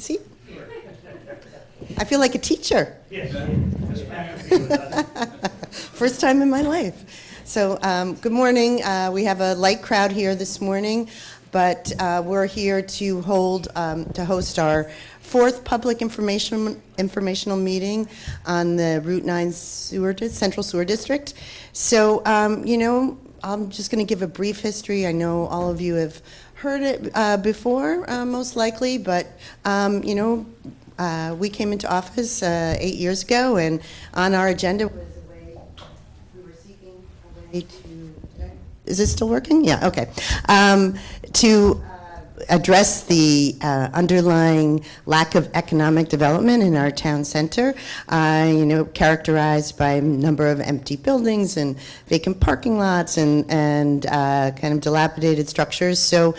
See? I feel like a teacher. Yes. First time in my life. So good morning. We have a light crowd here this morning, but we're here to host our fourth public informational meeting on the Route 9 Central Sewer District. So, I'm just going to give a brief history. I know all of you have heard it before, most likely, but, we came into office 8 years ago, and on our agenda was we were seeking a way to, is this still working? Yeah, okay. To address the underlying lack of economic development in our town center, characterized by a number of empty buildings and vacant parking lots and kind of dilapidated structures. So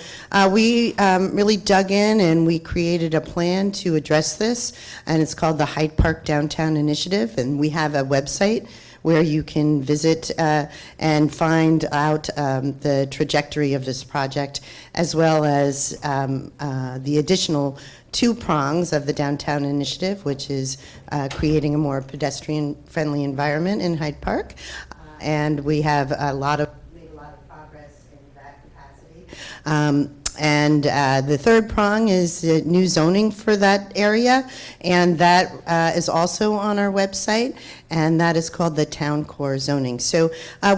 we really dug in and we created a plan to address this, and it's called the Hyde Park Downtown Initiative, and we have a website where you can visit and find out the trajectory of this project, as well as the additional two prongs of the downtown initiative, which is creating a more pedestrian-friendly environment in Hyde Park. And we have made a lot of progress in that capacity. And the third prong is new zoning for that area, and that is also on our website, and that is called the Town Core Zoning. So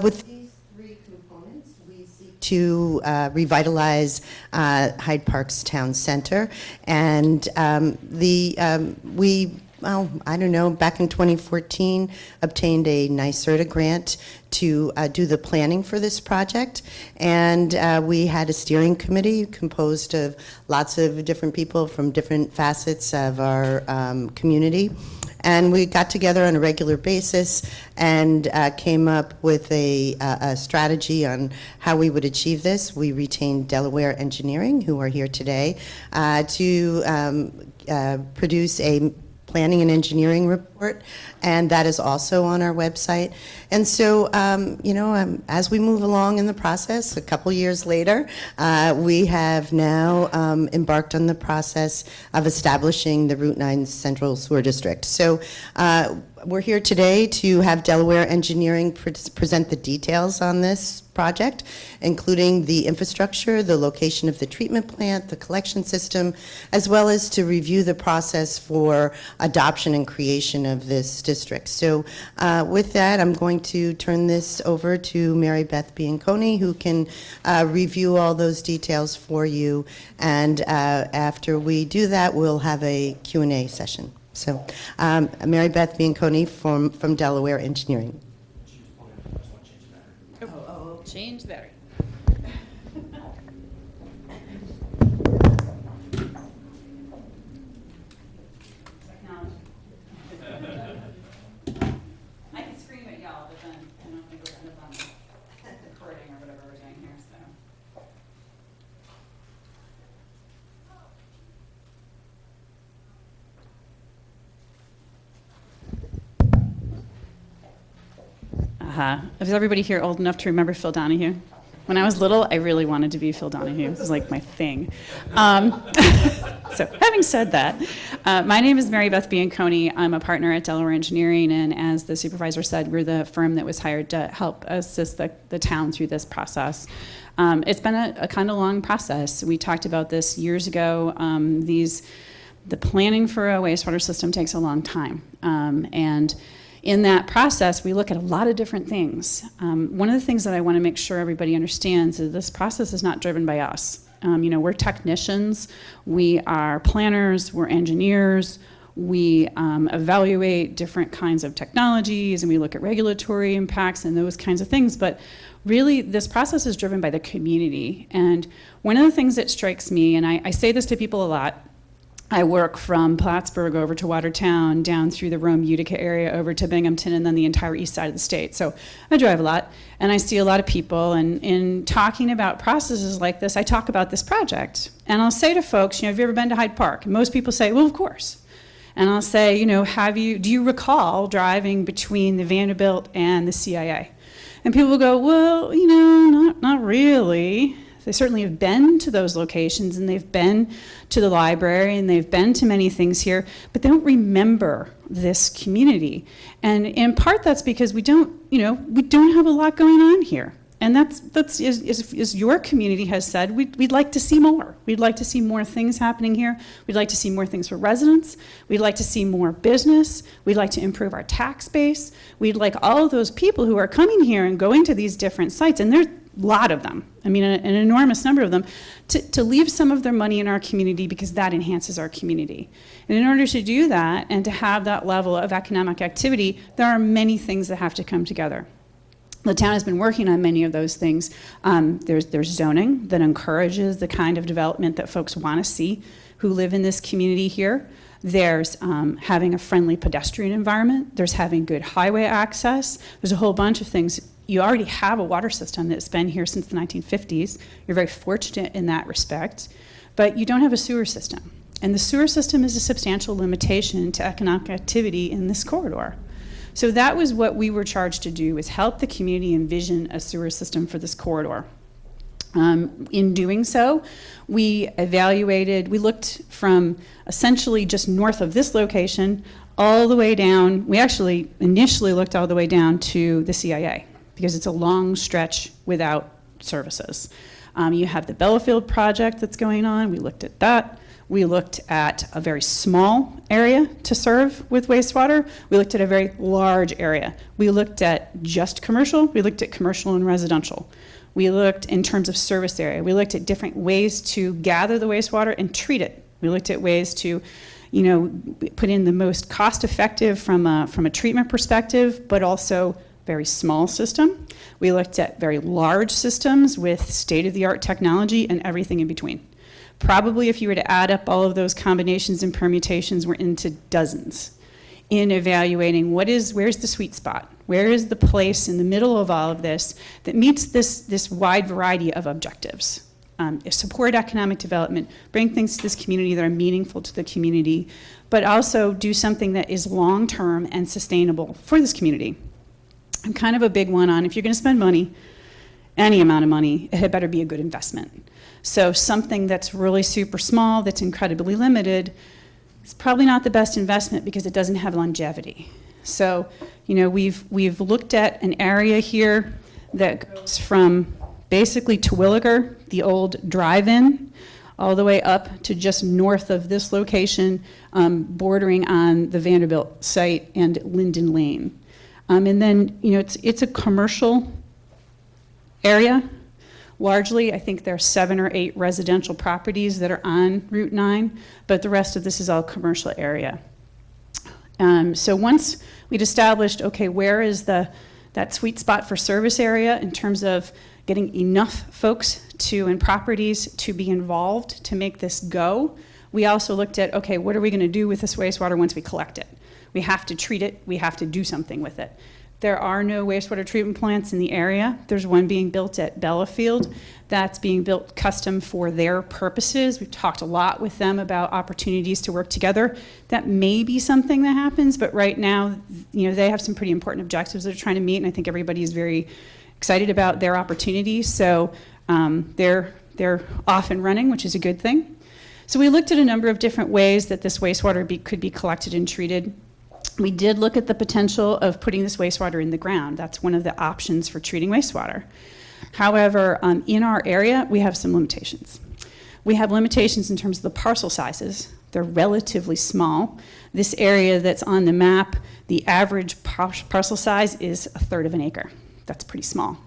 with these three components, we seek to revitalize Hyde Park's town center, and back in 2014, obtained a NYSERDA grant to do the planning for this project, and we had a steering committee composed of lots of different people from different facets of our community, and we got together on a regular basis and came up with a strategy on how we would achieve this. We retained Delaware Engineering, who are here today, to produce a planning and engineering report, and that is also on our website. And so, as we move along in the process, a couple years later, we have now embarked on the process of establishing the Route 9 Central Sewer District. So we're here today to have Delaware Engineering present the details on this project, including the infrastructure, the location of the treatment plant, the collection system, as well as to review the process for adoption and creation of this district. So with that, I'm going to turn this over to Mary Beth Bianconi, who can review all those details for you. And after we do that, we'll have a Q&A session. So Mary Beth Bianconi from Delaware Engineering. Change the battery. Technology. I can scream at y'all, but then I don't think we'll end up on recording or whatever we're doing here. So. Is everybody here old enough to remember Phil Donahue? When I was little, I really wanted to be Phil Donahue. It was like my thing. So having said that, my name is Mary Beth Bianconi. I'm a partner at Delaware Engineering, and as the supervisor said, we're the firm that was hired to help assist the town through this process. It's been a kind of long process. We talked about this years ago. The planning for a wastewater system takes a long time, and in that process, we look at a lot of different things. One of the things that I want to make sure everybody understands is this process is not driven by us. We're technicians, we are planners, we're engineers, we evaluate different kinds of technologies, and we look at regulatory impacts and those kinds of things. But really, this process is driven by the community. And one of the things that strikes me, and I say this to people a lot, I work from Plattsburgh over to Watertown, down through the Rome, Utica area, over to Binghamton, and then the entire east side of the state. So I drive a lot, and I see a lot of people. And in talking about processes like this, I talk about this project. And I'll say to folks, have you ever been to Hyde Park? And most people say, well, of course. And I'll say, do you recall driving between the Vanderbilt and the CIA? And people will go, well, not really. They certainly have been to those locations, and they've been to the library, and they've been to many things here, but they don't remember this community. And in part, that's because we don't have a lot going on here. And that's as your community has said, we'd like to see more. We'd like to see more things happening here. We'd like to see more things for residents. We'd like to see more business. We'd like to improve our tax base. We'd like all of those people who are coming here and going to these different sites, and there's a lot of them, I mean an enormous number of them, to leave some of their money in our community because that enhances our community. And in order to do that and to have that level of economic activity, there are many things that have to come together. The town has been working on many of those things. There's zoning that encourages the kind of development that folks want to see who live in this community here. There's having a friendly pedestrian environment. There's having good highway access. There's a whole bunch of things. You already have a water system that's been here since the 1950s. You're very fortunate in that respect, but you don't have a sewer system. And the sewer system is a substantial limitation to economic activity in this corridor. So that was what we were charged to do, is help the community envision a sewer system for this corridor. In doing so, we looked from essentially just north of this location all the way down. We actually initially looked all the way down to the CIA because it's a long stretch without services. You have the Bellafield project that's going on. We looked at that. We looked at a very small area to serve with wastewater. We looked at a very large area. We looked at just commercial. We looked at commercial and residential. We looked in terms of service area. We looked at different ways to gather the wastewater and treat it. We looked at ways to, put in the most cost-effective from a treatment perspective, but also very small system. We looked at very large systems with state-of-the-art technology and everything in between. Probably if you were to add up all of those combinations and permutations, we're into dozens in evaluating where's the sweet spot? Where is the place in the middle of all of this that meets this wide variety of objectives? Support economic development, bring things to this community that are meaningful to the community, but also do something that is long-term and sustainable for this community. I'm kind of a big one on if you're going to spend money, any amount of money, it had better be a good investment. So something that's really super small, that's incredibly limited, is probably not the best investment because it doesn't have longevity. So, we've looked at an area here that goes from basically Terwilliger, the old drive-in, all the way up to just north of this location, bordering on the Vanderbilt site and Linden Lane. And then, it's a commercial area. Largely, I think there are 7 or 8 residential properties that are on Route 9, but the rest of this is all commercial area. So once we'd established, okay, where is that sweet spot for service area in terms of getting enough folks and properties to be involved to make this go, we also looked at, okay, what are we going to do with this wastewater once we collect it? We have to treat it. We have to do something with it. There are no wastewater treatment plants in the area. There's one being built at Bellafield that's being built custom for their purposes. We've talked a lot with them about opportunities to work together. That may be something that happens, but right now, they have some pretty important objectives they're trying to meet, and I think everybody is very excited about their opportunities. So they're off and running, which is a good thing. So we looked at a number of different ways that this wastewater could be collected and treated. We did look at the potential of putting this wastewater in the ground. That's one of the options for treating wastewater. However, in our area, we have some limitations. We have limitations in terms of the parcel sizes. They're relatively small. This area that's on the map, the average parcel size is 1/3 of an acre. That's pretty small.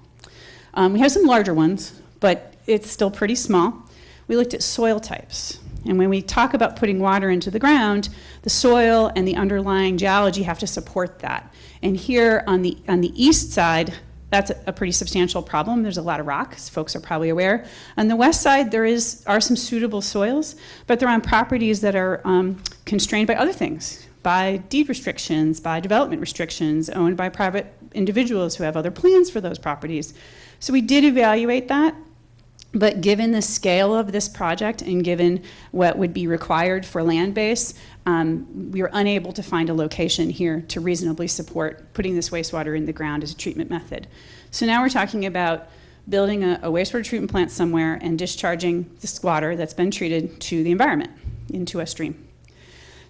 We have some larger ones, but it's still pretty small. We looked at soil types. And when we talk about putting water into the ground, the soil and the underlying geology have to support that. And here on the east side, that's a pretty substantial problem. There's a lot of rock, as folks are probably aware. On the west side, are some suitable soils, but they're on properties that are constrained by other things, by deed restrictions, by development restrictions, owned by private individuals who have other plans for those properties. So we did evaluate that. But given the scale of this project and given what would be required for land base, we were unable to find a location here to reasonably support putting this wastewater in the ground as a treatment method. So now we're talking about building a wastewater treatment plant somewhere and discharging this water that's been treated to the environment into a stream.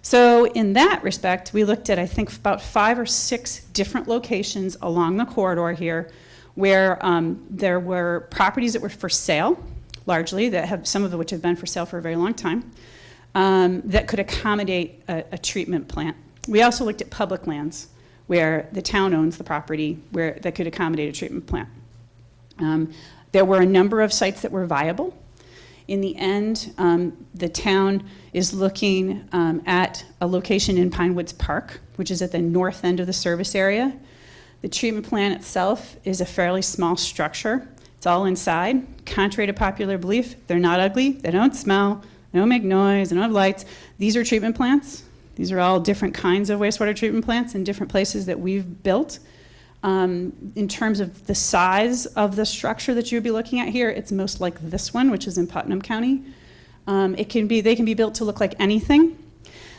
So in that respect, we looked at, I think, about 5 or 6 different locations along the corridor here where there were properties that were for sale, largely, that have, some of which have been for sale for a very long time, that could accommodate a treatment plant. We also looked at public lands where the town owns the property that could accommodate a treatment plant. There were a number of sites that were viable. In the end, the town is looking at a location in Pine Woods Park, which is at the north end of the service area. The treatment plant itself is a fairly small structure. It's all inside. Contrary to popular belief, they're not ugly, they don't smell, they don't make noise, they don't have lights. These are treatment plants. These are all different kinds of wastewater treatment plants in different places that we've built. In terms of the size of the structure that you'd be looking at here, it's most like this one, which is in Putnam County. They can be built to look like anything.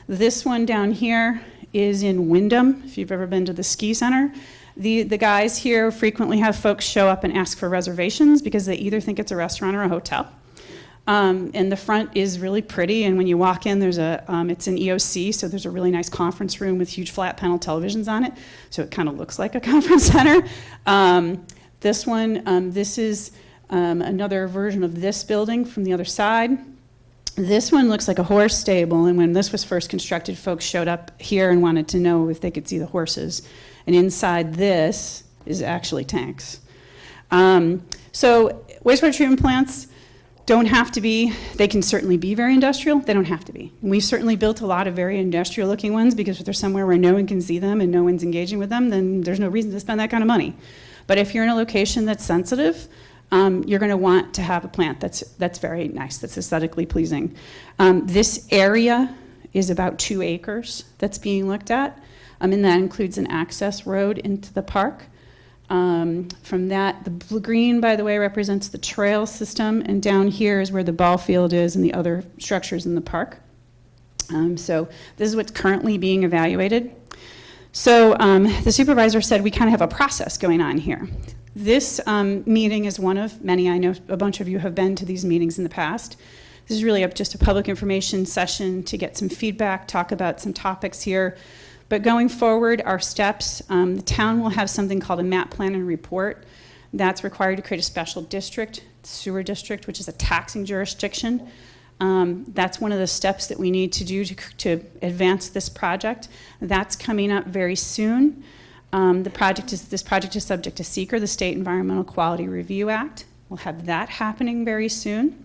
This one down here is in Wyndham, if you've ever been to the ski center. The guys here frequently have folks show up and ask for reservations because they either think it's a restaurant or a hotel. And the front is really pretty, and when you walk in, there's it's an EOC, so there's a really nice conference room with huge flat panel televisions on it, so it kind of looks like a conference center. This one, this is another version of this building from the other side. This one looks like a horse stable, and when this was first constructed, folks showed up here and wanted to know if they could see the horses. And inside this is actually tanks. So wastewater treatment plants don't have to be, they can certainly be very industrial, they don't have to be. We've certainly built a lot of very industrial looking ones because if they're somewhere where no one can see them and no one's engaging with them, then there's no reason to spend that kind of money. But if you're in a location that's sensitive, you're going to want to have a plant that's very nice, that's aesthetically pleasing. This area is about 2 acres that's being looked at, and that includes an access road into the park. From that, the blue green, by the way, represents the trail system, and down here is where the ball field is and the other structures in the park. So this is what's currently being evaluated. So the supervisor said we kind of have a process going on here. This meeting is one of many. I know a bunch of you have been to these meetings in the past. This is really just a public information session to get some feedback, talk about some topics here. But going forward, our steps, the town will have something called a map plan and report. That's required to create a special district, sewer district, which is a taxing jurisdiction. That's one of the steps that we need to do to advance this project. That's coming up very soon. This project is subject to SEQR, the State Environmental Quality Review Act. We'll have that happening very soon.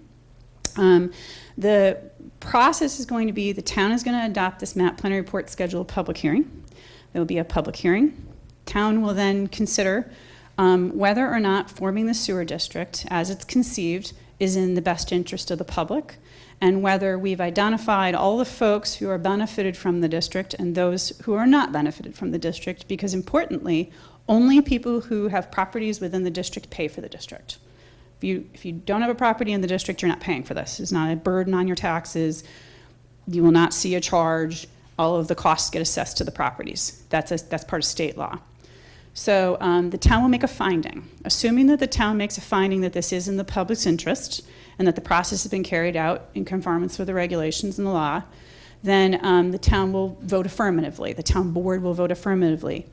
The process is going to be the town is going to adopt this map plan report, schedule a public hearing. There will be a public hearing. Town will then consider whether or not forming the sewer district as it's conceived is in the best interest of the public, and whether we've identified all the folks who are benefited from the district and those who are not benefited from the district, because importantly, only people who have properties within the district pay for the district. If you don't have a property in the district, you're not paying for this. It's not a burden on your taxes. You will not see a charge. All of the costs get assessed to the properties. That's part of state law. So the town will make a finding. Assuming that the town makes a finding that this is in the public's interest and that the process has been carried out in conformance with the regulations and the law, then the town will vote affirmatively. The town board will vote affirmatively.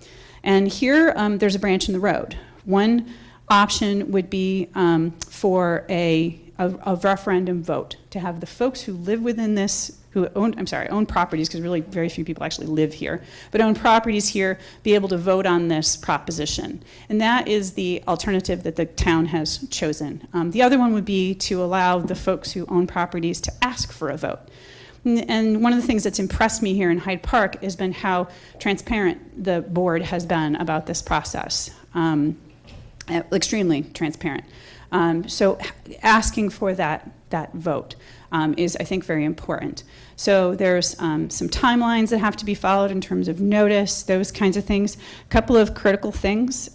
And here there's a branch in the road. One option would be for a referendum vote, to have the folks who live within this, who own properties, because really very few people actually live here, but own properties here, be able to vote on this proposition. And that is the alternative that the town has chosen. The other one would be to allow the folks who own properties to ask for a vote. And one of the things that's impressed me here in Hyde Park has been how transparent the board has been about this process. Extremely transparent. So asking for that vote is, I think, very important. So there's some timelines that have to be followed in terms of notice, those kinds of things. A couple of critical things.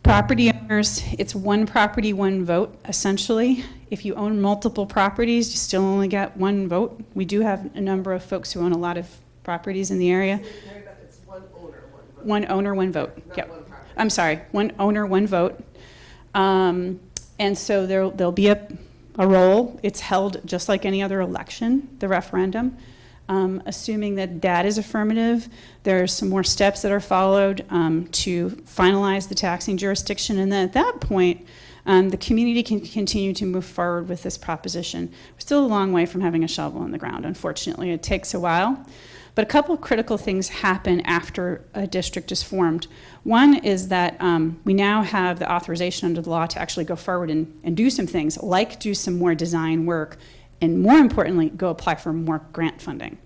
Property owners, it's one property, one vote, essentially. If you own multiple properties, you still only get one vote. We do have a number of folks who own a lot of properties in the area. It's one owner, one vote. One owner, one vote. Not Yep. one property. I'm sorry, one owner, one vote. And so there'll be a roll. It's held just like any other election, the referendum. Assuming that that is affirmative, there's some more steps that are followed to finalize the taxing jurisdiction. And then at that point, the community can continue to move forward with this proposition. We're still a long way from having a shovel in the ground, unfortunately. It takes a while. But a couple of critical things happen after a district is formed. One is that we now have the authorization under the law to actually go forward and do some things, like do some more design work, and more importantly, go apply for more grant funding.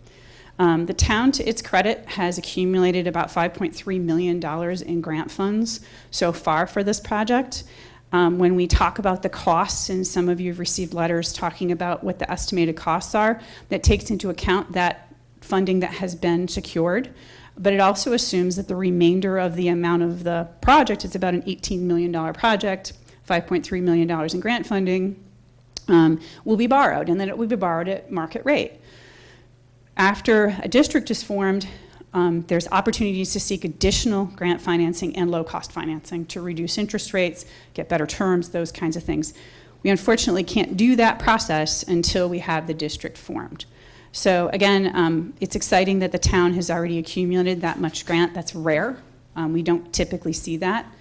The town, to its credit, has accumulated about $5.3 million in grant funds so far for this project. When we talk about the costs, and some of you have received letters talking about what the estimated costs are, that takes into account that funding that has been secured, but it also assumes that the remainder of the amount of the project, it's about an $18 million project, $5.3 million in grant funding, will be borrowed, and then it will be borrowed at market rate. After a district is formed, there's opportunities to seek additional grant financing and low-cost financing to reduce interest rates, get better terms, those kinds of things. We unfortunately can't do that process until we have the district formed. So again, it's exciting that the town has already accumulated that much grant. That's rare. We don't typically see that.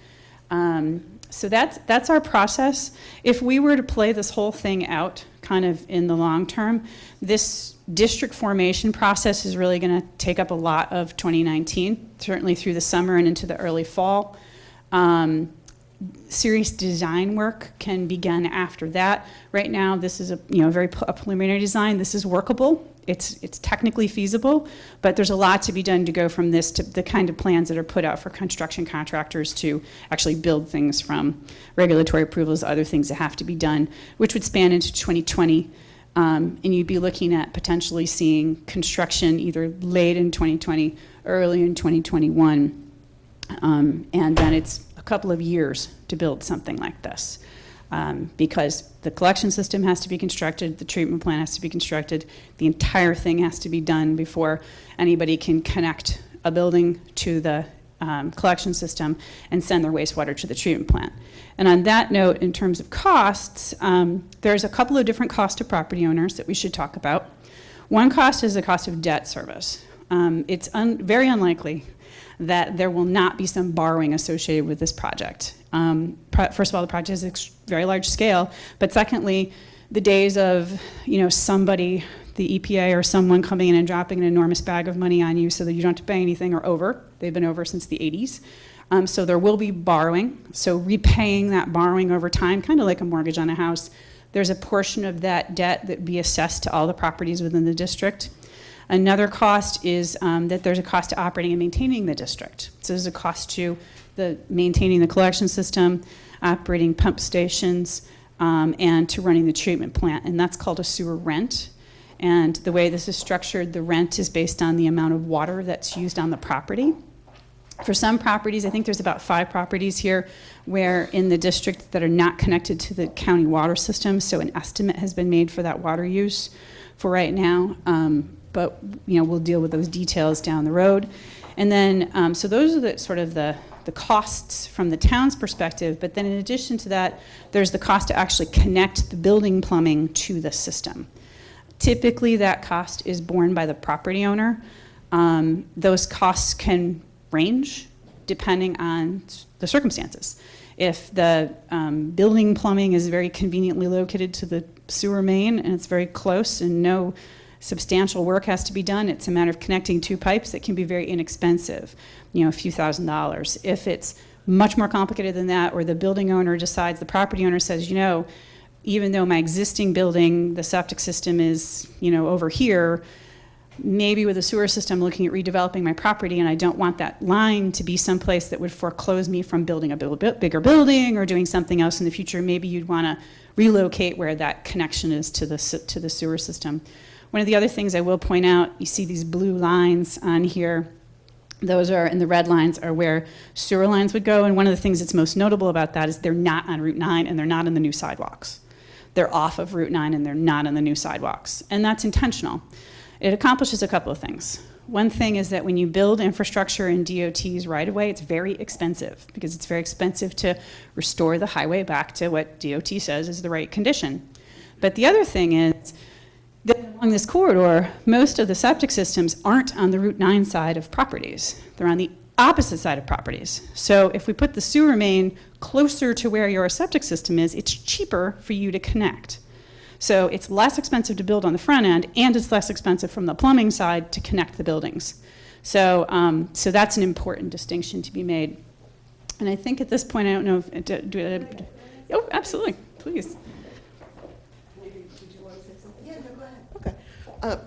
So that's our process. If we were to play this whole thing out kind of in the long term, this district formation process is really going to take up a lot of 2019, certainly through the summer and into the early fall. Serious design work can begin after that. Right now, this is a very preliminary design. This is workable. It's technically feasible, but there's a lot to be done to go from this to the kind of plans that are put out for construction contractors to actually build things, from regulatory approvals, other things that have to be done, which would span into 2020. And you'd be looking at potentially seeing construction either late in 2020, early in 2021, and then it's a couple of years to build something like this. Because the collection system has to be constructed, the treatment plant has to be constructed, the entire thing has to be done before anybody can connect a building to the collection system and send their wastewater to the treatment plant. And on that note, in terms of costs, there's a couple of different costs to property owners that we should talk about. One cost is the cost of debt service. It's very unlikely that there will not be some borrowing associated with this project. First of all, the project is very large scale, but secondly, the days of somebody, the EPA or someone coming in and dropping an enormous bag of money on you so that you don't have to pay anything are over. They've been over since the 80s. So there will be borrowing. So repaying that borrowing over time, kind of like a mortgage on a house, there's a portion of that debt that be assessed to all the properties within the district. Another cost is that there's a cost to operating and maintaining the district. So there's a cost to maintaining the collection system, operating pump stations, and to running the treatment plant, and that's called a sewer rent. And the way this is structured, the rent is based on the amount of water that's used on the property. For some properties, I think there's about 5 properties here where in the district that are not connected to the county water system, so an estimate has been made for that water use for right now. But we'll deal with those details down the road. And then, so those are the costs from the town's perspective, but then in addition to that, there's the cost to actually connect the building plumbing to the system. Typically, that cost is borne by the property owner. Those costs can range depending on the circumstances. If the building plumbing is very conveniently located to the sewer main and it's very close and no substantial work has to be done, it's a matter of connecting 2 pipes that can be very inexpensive, a few $1,000s. If it's much more complicated than that, or the building owner decides, the property owner says, even though my existing building, the septic system is, over here, maybe with a sewer system looking at redeveloping my property and I don't want that line to be someplace that would foreclose me from building a bigger building or doing something else in the future, maybe you'd want to relocate where that connection is to the sewer system. One of the other things I will point out, you see these blue lines on here. Those are, and the red lines are where sewer lines would go. And one of the things that's most notable about that is they're not on Route 9 and they're not in the new sidewalks. They're off of Route 9 and they're not in the new sidewalks. And that's intentional. It accomplishes a couple of things. One thing is that when you build infrastructure in DOT's right of way, it's very expensive because it's very expensive to restore the highway back to what DOT says is the right condition. But the other thing is that along this corridor, most of the septic systems aren't on the Route 9 side of properties. They're on the opposite side of properties. So if we put the sewer main closer to where your septic system is, it's cheaper for you to connect. So it's less expensive to build on the front end, and it's less expensive from the plumbing side to connect the buildings. So, so that's an important distinction to be made. And I think at this point, I don't know if, oh, absolutely, please. Okay.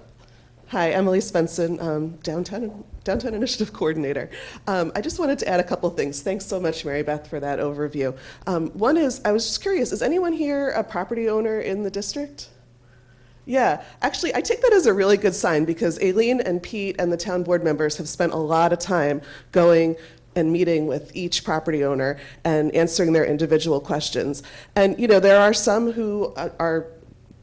Hi, Emily Svensson, Downtown Initiative Coordinator. I just wanted to add a couple things. Thanks so much, Mary Beth, for that overview. One is, I was just curious, is anyone here a property owner in the district? Yeah, actually, I take that as a really good sign because Aileen and Pete and the town board members have spent a lot of time going and meeting with each property owner and answering their individual questions. And, you know, there are some who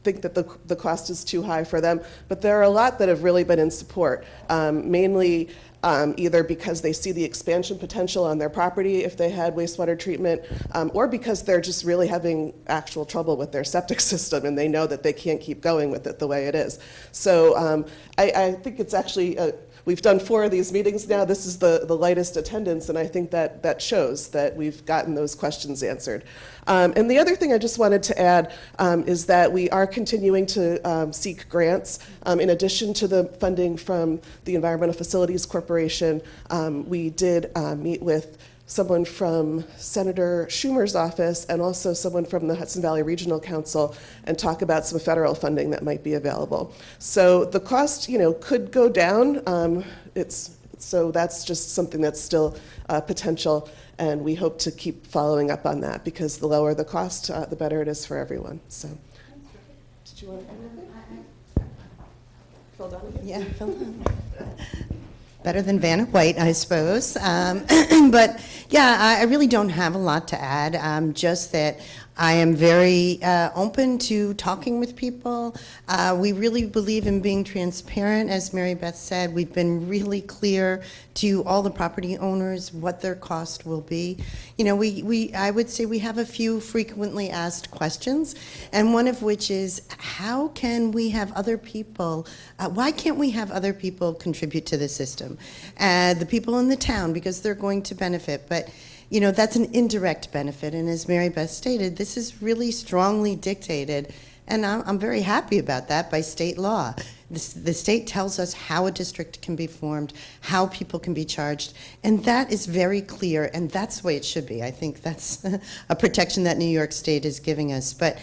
think that the cost is too high for them, but there are a lot that have really been in support, mainly either because they see the expansion potential on their property if they had wastewater treatment, or because they're just really having actual trouble with their septic system and they know that they can't keep going with it the way it is. So I think it's actually, we've done 4 of these meetings now. This is the lightest attendance, and I think that shows that we've gotten those questions answered. And the other thing I just wanted to add is that we are continuing to seek grants. In addition to the funding from the Environmental Facilities Corporation, we did meet with someone from Senator Schumer's office and also someone from the Hudson Valley Regional Council and talk about some federal funding that might be available. So the cost, you know, could go down. So that's just something that's still potential, and we hope to keep following up on that because the lower the cost, the better it is for everyone. So, did you want to add anything? Phil Donahue? Yeah, Phil. Better than Vanna White, I suppose. But yeah, I really don't have a lot to add, just that I am very open to talking with people. We really believe in being transparent. As Mary Beth said, we've been really clear to all the property owners what their cost will be. You know, I would say we have a few frequently asked questions, and one of which is, how can we have other people, why can't we have other people contribute to the system? The people in the town, because they're going to benefit. But you know, that's an indirect benefit, and as Mary Beth stated, this is really strongly dictated, and I'm very happy about that, by state law. The state tells us how a district can be formed, how people can be charged, and that is very clear, and that's the way it should be. I think that's a protection that New York State is giving us. But,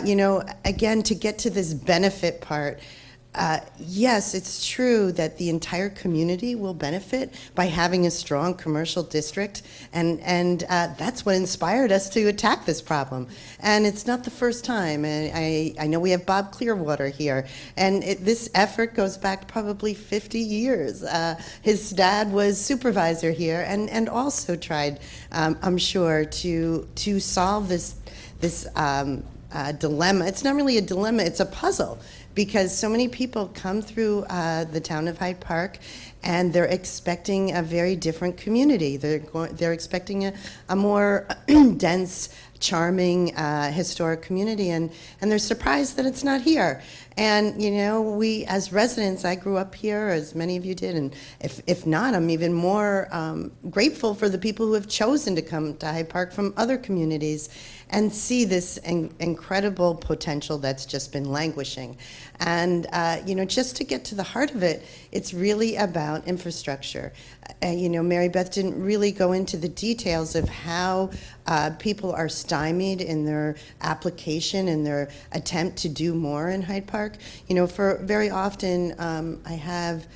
you know, again, to get to this benefit part, yes, it's true that the entire community will benefit by having a strong commercial district, and that's what inspired us to attack this problem. And it's not the first time. And I know we have Bob Clearwater here, and this effort goes back probably 50 years. His dad was supervisor here, and also tried, I'm sure, to solve this dilemma. It's not really a dilemma, it's a puzzle. Because so many people come through the town of Hyde Park, and they're expecting a very different community. They're expecting a more dense, charming, historic community, and they're surprised that it's not here. And you know, we as residents, I grew up here, as many of you did, and if not, I'm even more grateful for the people who have chosen to come to Hyde Park from other communities and see this incredible potential that's just been languishing. And you know, just to get to the heart of it, it's really about infrastructure. You know, Mary Beth didn't really go into the details of how people are stymied in their application and their attempt to do more in Hyde Park. You know, for very often I have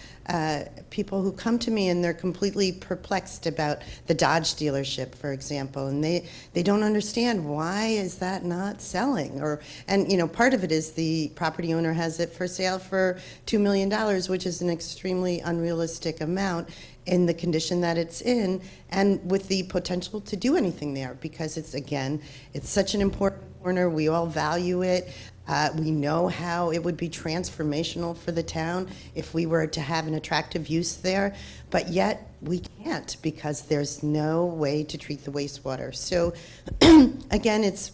people who come to me and they're completely perplexed about the Dodge dealership, for example, and they don't understand why is that not selling. And you know, part of it is the property owner has it for sale for $2 million, which is an extremely unrealistic amount in the condition that it's in, and with the potential to do anything there, because it's, again, it's such an important corner. We all value it. We know how it would be transformational for the town if we were to have an attractive use there, but yet we can't because there's no way to treat the wastewater. So again, it's,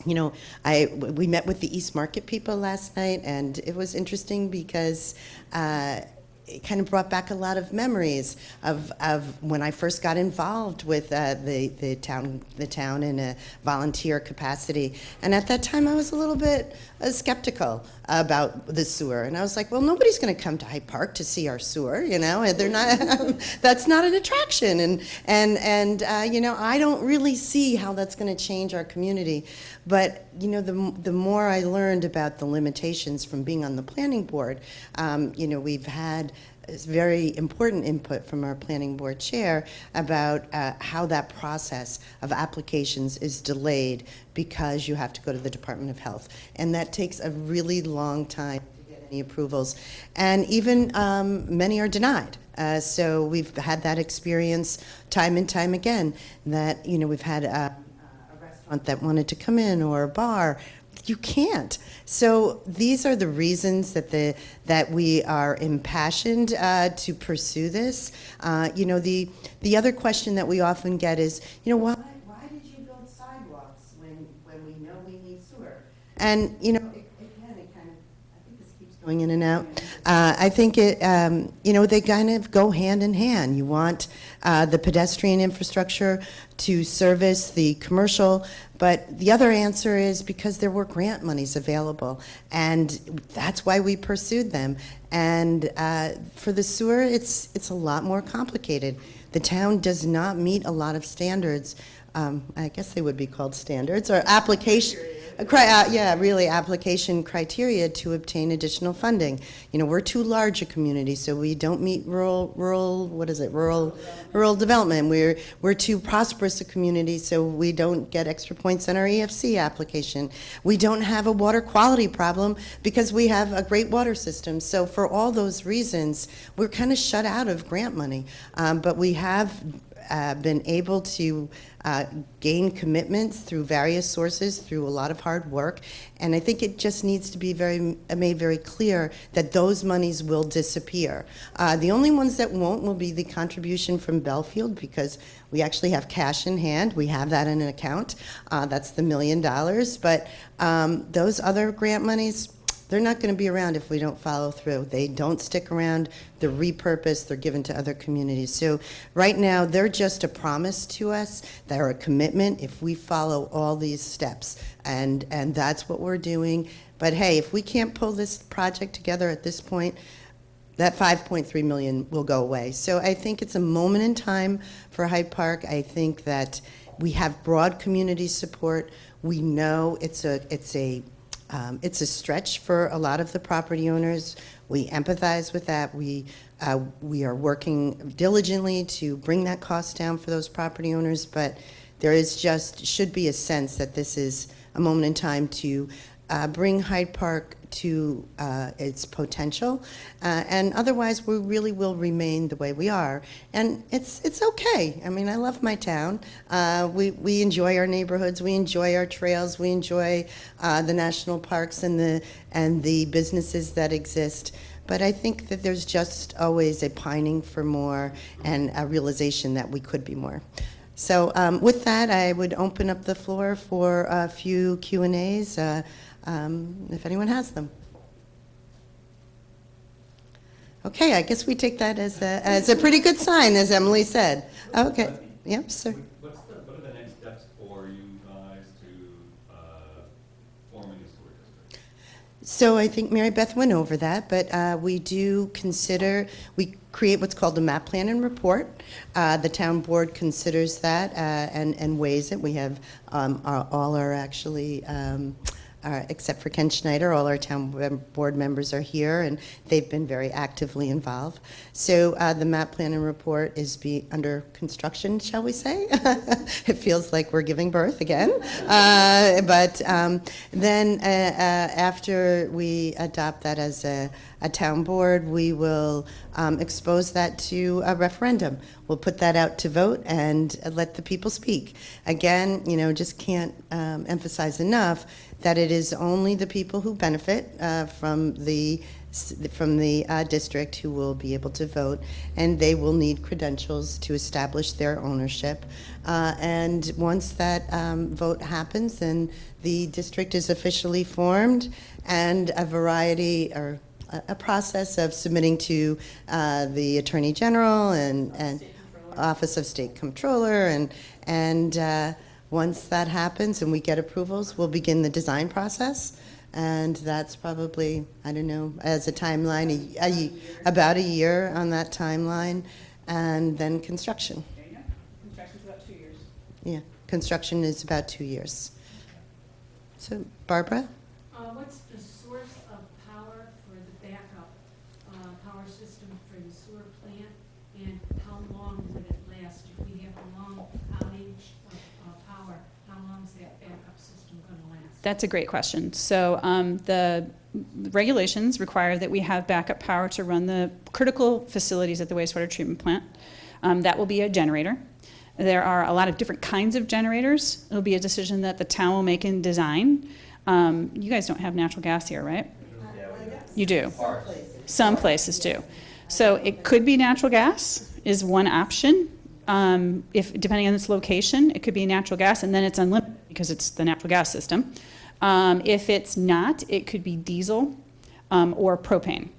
we met with the East Market people last night, and it was interesting because it kind of brought back a lot of memories of when I first got involved with the town in a volunteer capacity. And at that time, I was a little bit skeptical about the sewer, and I was like, well, nobody's going to come to Hyde Park to see our sewer, they're not. That's not an attraction, and I don't really see how that's going to change our community. But the more I learned about the limitations from being on the planning board, we've had very important input from our planning board chair about how that process of applications is delayed because you have to go to the Department of Health. And that takes a really long time to get any approvals. And even many are denied. So we've had that experience time and time again, that we've had a restaurant that wanted to come in, or a bar. You can't. So these are the reasons that we are impassioned to pursue this. The other question that we often get is, why did you build sidewalks when we know we need sewer? And again, I think this keeps going in and out. I think they kind of go hand in hand. You want the pedestrian infrastructure to service the commercial, but the other answer is because there were grant monies available, and that's why we pursued them. And for the sewer, it's a lot more complicated. The town does not meet a lot of standards. I guess they would be called standards, or application. Application criteria to obtain additional funding. We're too large a community, so we don't meet rural development. We're too prosperous a community, so we don't get extra points on our EFC application. We don't have a water quality problem because we have a great water system. So for all those reasons, we're kind of shut out of grant money. But we have been able to gain commitments through various sources, through a lot of hard work, and I think it just needs to be made very clear that those monies will disappear. The only ones that won't will be the contribution from Belfield, because we actually have cash in hand. We have that in an account. That's the $1 million, but those other grant monies, they're not going to be around if we don't follow through. They don't stick around. They're repurposed. They're given to other communities. So right now, they're just a promise to us. They're a commitment if we follow all these steps. And that's what we're doing. But hey, if we can't pull this project together at this point, that $5.3 million will go away. So I think it's a moment in time for Hyde Park. I think that we have broad community support. We know it's a stretch for a lot of the property owners. We empathize with that. We are working diligently to bring that cost down for those property owners, but there is should be a sense that this is a moment in time to bring Hyde Park to its potential, and otherwise we really will remain the way we are. And it's okay. I mean, I love my town. We enjoy our neighborhoods. We enjoy our trails. We enjoy the national parks and the businesses that exist. But I think that there's just always a pining for more and a realization that we could be more. So with that, I would open up the floor for a few Q&As. If anyone has them. Okay, I guess we take that as a pretty good sign, as Emily said. Okay, yep, sir. What are the next steps for you guys to forming a sewer district? So I think Mary Beth went over that, but we create what's called a map plan and report. The town board considers that and weighs it. We have all are actually except for Ken Schneider, all our town board members are here, and they've been very actively involved. So the map plan and report is under construction, shall we say? It feels like we're giving birth again. But then after we adopt that as a town board, we will expose that to a referendum. We'll put that out to vote and let the people speak. Again, just can't emphasize enough that it is only the people who benefit from the district who will be able to vote, and they will need credentials to establish their ownership. And once that vote happens, then the district is officially formed, and a variety or a process of submitting to the Attorney General and Office of State Comptroller, and once that happens and we get approvals, we'll begin the design process. And that's probably, I don't know, as a timeline, about a year on that timeline, and then construction. There you go. Construction's about 2 years. Yeah, construction is about 2 years. So, Barbara? What's the source of power for the backup power system for the sewer plant, and how long would it last? If we have a long outage of power, how long is that backup system going to last? That's a great question. So the regulations require that we have backup power to run the critical facilities at the wastewater treatment plant. That will be a generator. There are a lot of different kinds of generators. It'll be a decision that the town will make in design. You guys don't have natural gas here, right? You do. Some places do. So it could be natural gas is one option. If depending on its location, it could be natural gas, and then it's unlimited because it's the natural gas system. If it's not, it could be diesel or propane.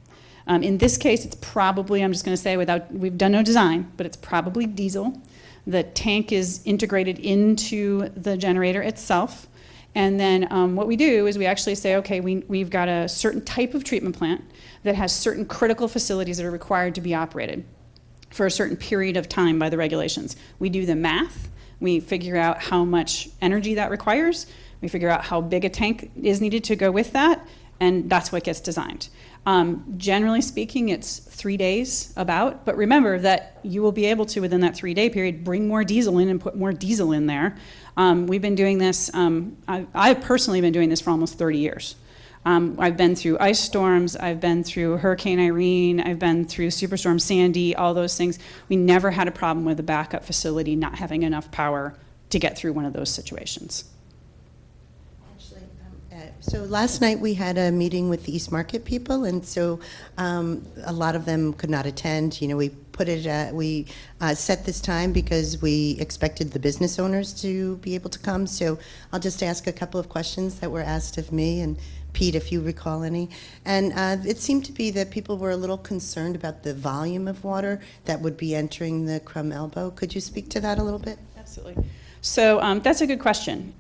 In this case, it's probably, I'm just going to say we've done no design, but it's probably diesel. The tank is integrated into the generator itself. And then what we do is we actually say, okay, we've got a certain type of treatment plant that has certain critical facilities that are required to be operated for a certain period of time by the regulations. We do the math. We figure out how much energy that requires. We figure out how big a tank is needed to go with that, and that's what gets designed. Generally speaking, it's 3 days about, but remember that you will be able to, within that 3-day period, bring more diesel in and put more diesel in there. We've been doing this, I've personally been doing this for almost 30 years. I've been through ice storms, I've been through Hurricane Irene, I've been through Superstorm Sandy, all those things. We never had a problem with a backup facility not having enough power to get through one of those situations. So last night we had a meeting with the East Market people, and so a lot of them could not attend. You know, we put it, we set this time because we expected the business owners to be able to come. So I'll just ask a couple of questions that were asked of me, and Pete, if you recall any. And it seemed to be that people were a little concerned about the volume of water that would be entering the Crum Elbow. Could you speak to that a little bit? Absolutely. So that's a good question.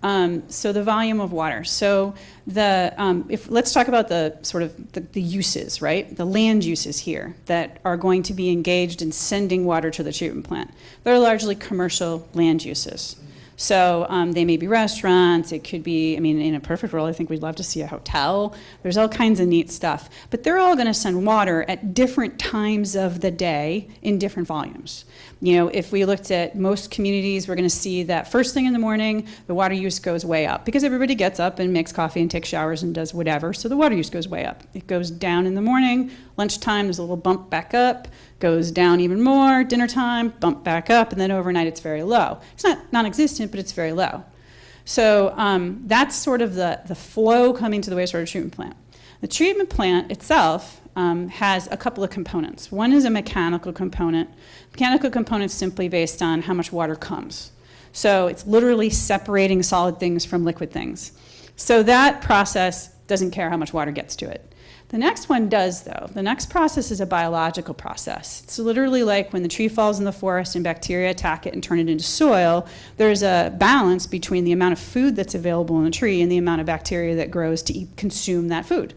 So the volume of water. So let's talk about the sort of the uses, right? The land uses here that are going to be engaged in sending water to the treatment plant. They're largely commercial land uses. So they may be restaurants, it could be, I mean, in a perfect world, I think we'd love to see a hotel. There's all kinds of neat stuff. But they're all going to send water at different times of the day in different volumes. You know, if we looked at most communities, we're going to see that first thing in the morning, the water use goes way up because everybody gets up and makes coffee and takes showers and does whatever, so the water use goes way up. It goes down in the morning, lunchtime, there's a little bump back up, goes down even more, dinner time, bump back up, and then overnight it's very low. It's not non-existent, but it's very low. So that's sort of the flow coming to the wastewater treatment plant. The treatment plant itself has a couple of components. One is a mechanical component. Mechanical component is simply based on how much water comes. So it's literally separating solid things from liquid things. So that process doesn't care how much water gets to it. The next one does, though. The next process is a biological process. It's literally like when the tree falls in the forest and bacteria attack it and turn it into soil, there's a balance between the amount of food that's available in the tree and the amount of bacteria that grows to consume that food.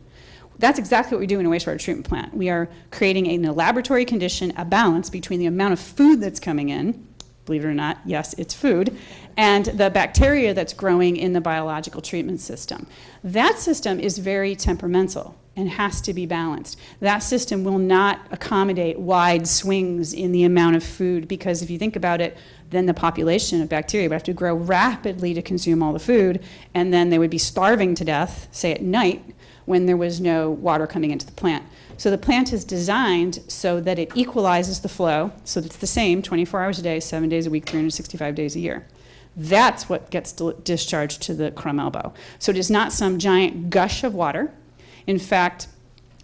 That's exactly what we do in a wastewater treatment plant. We are creating in a laboratory condition a balance between the amount of food that's coming in, believe it or not, yes, it's food, and the bacteria that's growing in the biological treatment system. That system is very temperamental and has to be balanced. That system will not accommodate wide swings in the amount of food because if you think about it, then the population of bacteria would have to grow rapidly to consume all the food, and then they would be starving to death, say at night, when there was no water coming into the plant. So the plant is designed so that it equalizes the flow, so that it's the same 24 hours a day, 7 days a week, 365 days a year. That's what gets discharged to the crumb elbow. So it is not some giant gush of water. In fact,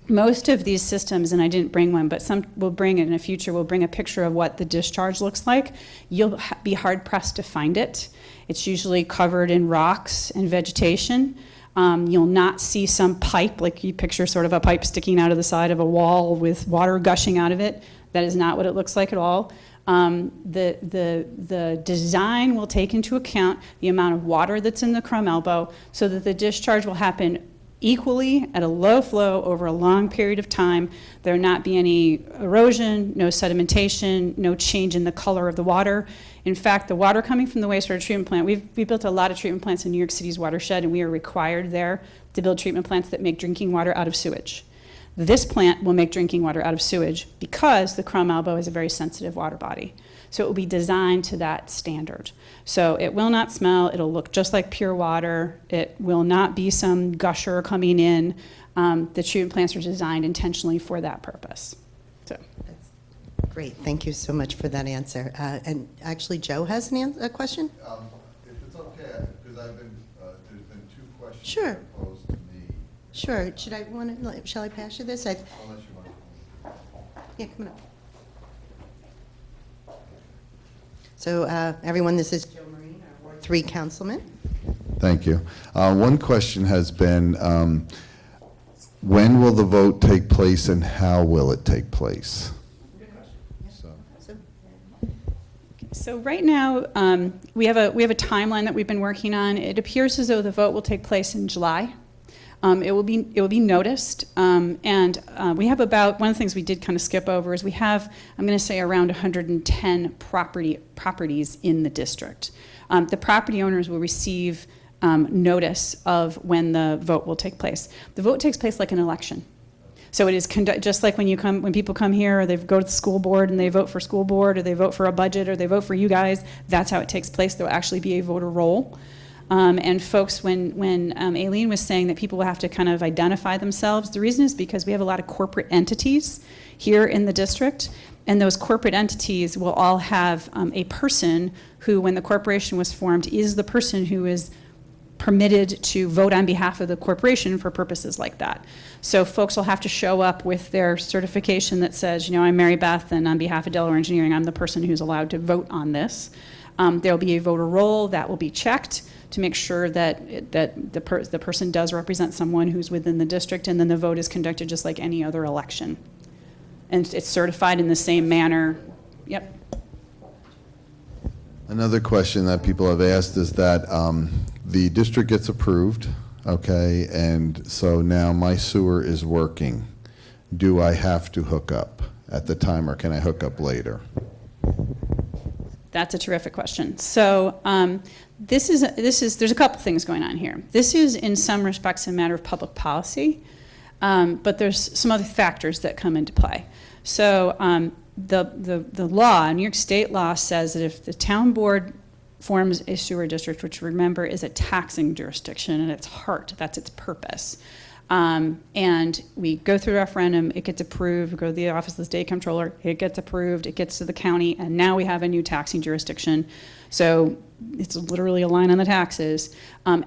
most of these systems, and I didn't bring one, but some will bring it in the future, we'll bring a picture of what the discharge looks like. You'll be hard pressed to find it. It's usually covered in rocks and vegetation. You'll not see some pipe, like you picture sort of a pipe sticking out of the side of a wall with water gushing out of it. That is not what it looks like at all. The design will take into account the amount of water that's in the crumb elbow so that the discharge will happen equally at a low flow over a long period of time. There will not be any erosion, no sedimentation, no change in the color of the water. In fact, the water coming from the wastewater treatment plant, we built a lot of treatment plants in New York City's watershed, and we are required there to build treatment plants that make drinking water out of sewage. This plant will make drinking water out of sewage because the crumb elbow is a very sensitive water body. So it will be designed to that standard. So it will not smell, it'll look just like pure water, it will not be some gusher coming in. The treatment plants are designed intentionally for that purpose. So. Great, thank you so much for that answer. And actually, Joe has a question? If it's okay, because there's been 2 questions Sure. posed to me. Sure, shall I pass you this? Unless you want to. Yeah, come on up. So everyone, this is Joe Marine, our Ward 3 councilman. Thank you. One question has been, when will the vote take place and how will it take place? So right now, we have a timeline that we've been working on. It appears as though the vote will take place in July. It will be noticed, and we have about, one of the things we did kind of skip over is we have, I'm going to say, around 110 properties in the district. The property owners will receive notice of when the vote will take place. The vote takes place like an election. So it is just like when people come here, or they go to the school board and they vote for school board, or they vote for a budget, or they vote for you guys. That's how it takes place. There will actually be a voter roll. And folks, when Aileen was saying that people will have to kind of identify themselves, the reason is because we have a lot of corporate entities here in the district, and those corporate entities will all have a person who, when the corporation was formed, is the person who is permitted to vote on behalf of the corporation for purposes like that. So folks will have to show up with their certification that says, I'm Mary Beth, and on behalf of Delaware Engineering, I'm the person who's allowed to vote on this. There'll be a voter roll that will be checked to make sure that the person does represent someone who's within the district, and then the vote is conducted just like any other election. And it's certified in the same manner. Yep. Another question that people have asked is that the district gets approved, okay, and so now my sewer is working. Do I have to hook up at the time, or can I hook up later? That's a terrific question. So there's a couple things going on here. This is in some respects a matter of public policy, but there's some other factors that come into play. So the law, New York State law, says that if the town board forms a sewer district, which remember is a taxing jurisdiction at its heart, that's its purpose. And we go through a referendum, it gets approved, we go to the office of the state comptroller, it gets approved, it gets to the county, and now we have a new taxing jurisdiction. So it's literally a line on the taxes.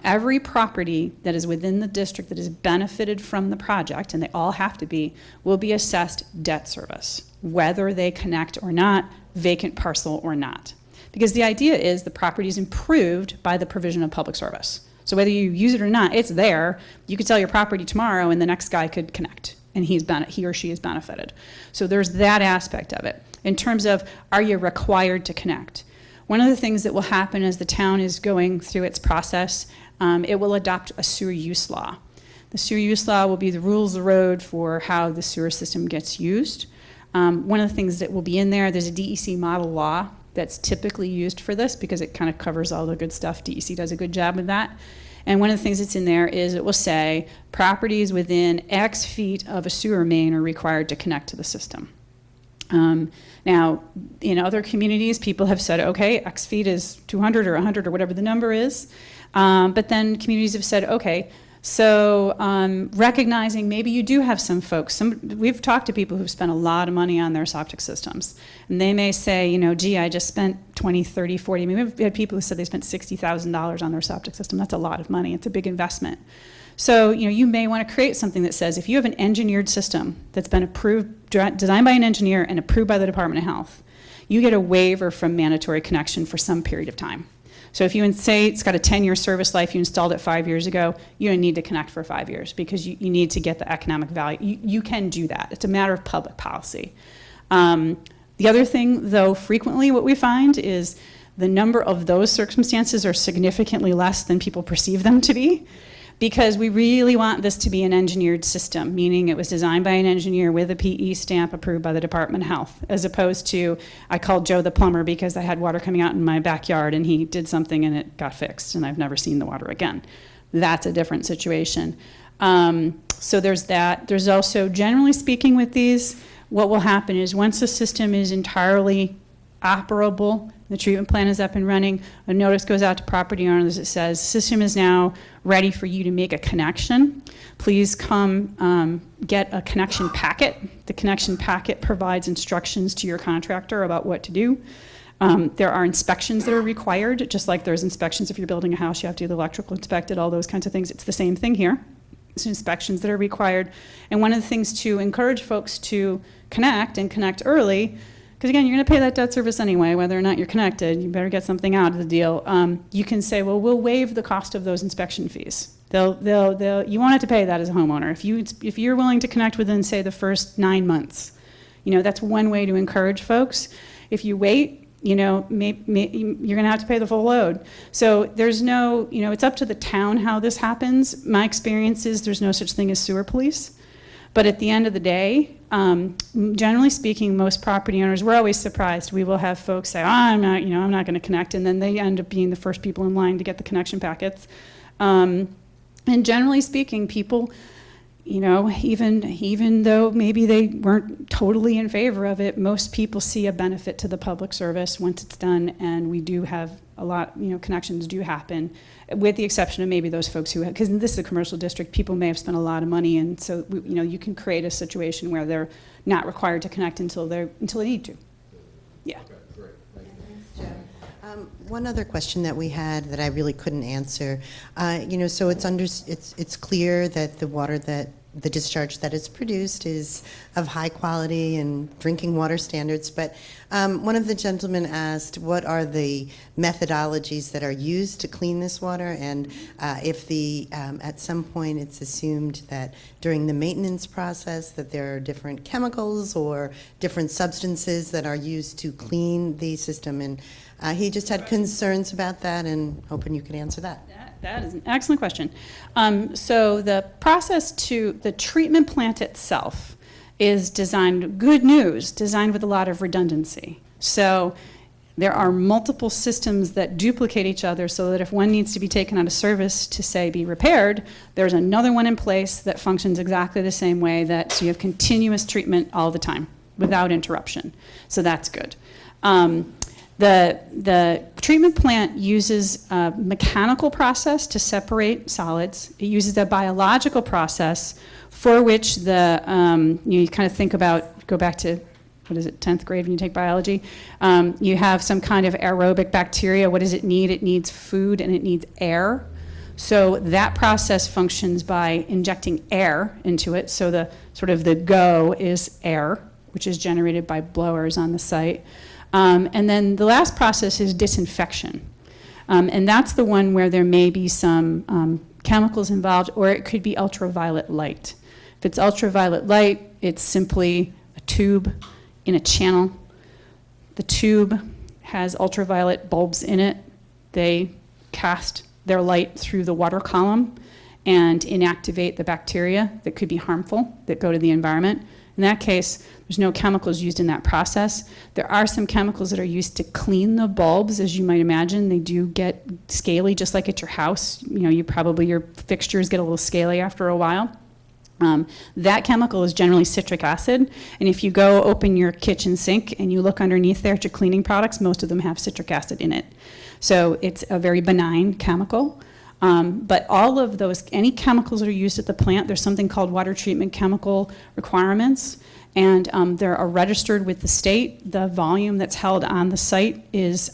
Every property that is within the district that is benefited from the project, and they all have to be, will be assessed debt service, whether they connect or not, vacant parcel or not. Because the idea is the property is improved by the provision of public service. So whether you use it or not, it's there. You could sell your property tomorrow and the next guy could connect and he or she is benefited. So there's that aspect of it. In terms of, are you required to connect? One of the things that will happen as the town is going through its process, it will adopt a sewer use law. The sewer use law will be the rules of the road for how the sewer system gets used. One of the things that will be in there, there's a DEC model law that's typically used for this because it kind of covers all the good stuff. DEC does a good job with that. And one of the things that's in there is it will say properties within X feet of a sewer main are required to connect to the system. Now, in other communities, people have said, okay, X feet is 200 or 100 or whatever the number is. But then communities have said, okay, so recognizing maybe you do have some folks, we've talked to people who've spent a lot of money on their septic systems, and they may say, gee, I just spent 20, 30, 40. I mean, we've had people who said they spent $60,000 on their septic system. That's a lot of money. It's a big investment. So, you may want to create something that says if you have an engineered system that's been approved, designed by an engineer and approved by the Department of Health, you get a waiver from mandatory connection for some period of time. So if you say it's got a 10-year service life, you installed it 5 years ago, you don't need to connect for 5 years because you need to get the economic value. You can do that. It's a matter of public policy. The other thing, though, frequently what we find is the number of those circumstances are significantly less than people perceive them to be, because we really want this to be an engineered system, meaning it was designed by an engineer with a PE stamp approved by the Department of Health, as opposed to I called Joe the plumber because I had water coming out in my backyard and he did something and it got fixed and I've never seen the water again. That's a different situation. So there's that. There's also, generally speaking with these, what will happen is once the system is entirely operable, the treatment plan is up and running, a notice goes out to property owners that says, system is now ready for you to make a connection. Please come get a connection packet. The connection packet provides instructions to your contractor about what to do. There are inspections that are required, just like there's inspections if you're building a house, you have to do the electrical inspected, all those kinds of things. It's the same thing here. There's inspections that are required. And one of the things to encourage folks to connect and connect early, because again, you're going to pay that debt service anyway, whether or not you're connected. You better get something out of the deal. You can say, well, we'll waive the cost of those inspection fees. You won't have to pay that as a homeowner. If you're willing to connect within, say, the first 9 months, that's one way to encourage folks. If you wait, you're going to have to pay the full load. So there's no, it's up to the town how this happens. My experience is there's no such thing as sewer police. But at the end of the day, generally speaking, most property owners, we're always surprised. We will have folks say, I'm not going to connect, and then they end up being the first people in line to get the connection packets. And generally speaking, people, even though maybe they weren't totally in favor of it, most people see a benefit to the public service once it's done, and we do have a lot, connections do happen, with the exception of maybe those folks who, because this is a commercial district, people may have spent a lot of money, and so, you can create a situation where they're not required to connect until they need to. Yeah. Okay, great. Thank you. Thanks, Joe. One other question that we had that I really couldn't answer, so it's clear that the water the discharge that is produced is of high quality and drinking water standards, but one of the gentlemen asked what are the methodologies that are used to clean this water, and if at some point it's assumed that during the maintenance process that there are different chemicals or different substances that are used to clean the system, and he just had concerns about that, and hoping you could answer that. That is an excellent question. So the process the treatment plant itself is designed with a lot of redundancy. So there are multiple systems that duplicate each other so that if one needs to be taken out of service to, say, be repaired, there's another one in place that functions exactly the same way, so you have continuous treatment all the time without interruption. So that's good. The treatment plant uses a mechanical process to separate solids. It uses a biological process for which you kind of think about, go back to, 10th grade when you take biology? You have some kind of aerobic bacteria. What does it need? It needs food and it needs air. So that process functions by injecting air into it. So the go is air, which is generated by blowers on the site. And then the last process is disinfection. And that's the one where there may be some chemicals involved, or it could be ultraviolet light. If it's ultraviolet light, it's simply a tube in a channel. The tube has ultraviolet bulbs in it. They cast their light through the water column and inactivate the bacteria that could be harmful that go to the environment. In that case, there's no chemicals used in that process. There are some chemicals that are used to clean the bulbs, as you might imagine. They do get scaly, just like at your house. Your fixtures get a little scaly after a while. That chemical is generally citric acid, and if you go open your kitchen sink and you look underneath there at your cleaning products, most of them have citric acid in it. So it's a very benign chemical. But all of those, any chemicals that are used at the plant, there's something called water treatment chemical requirements, and they're registered with the state. The volume that's held on the site is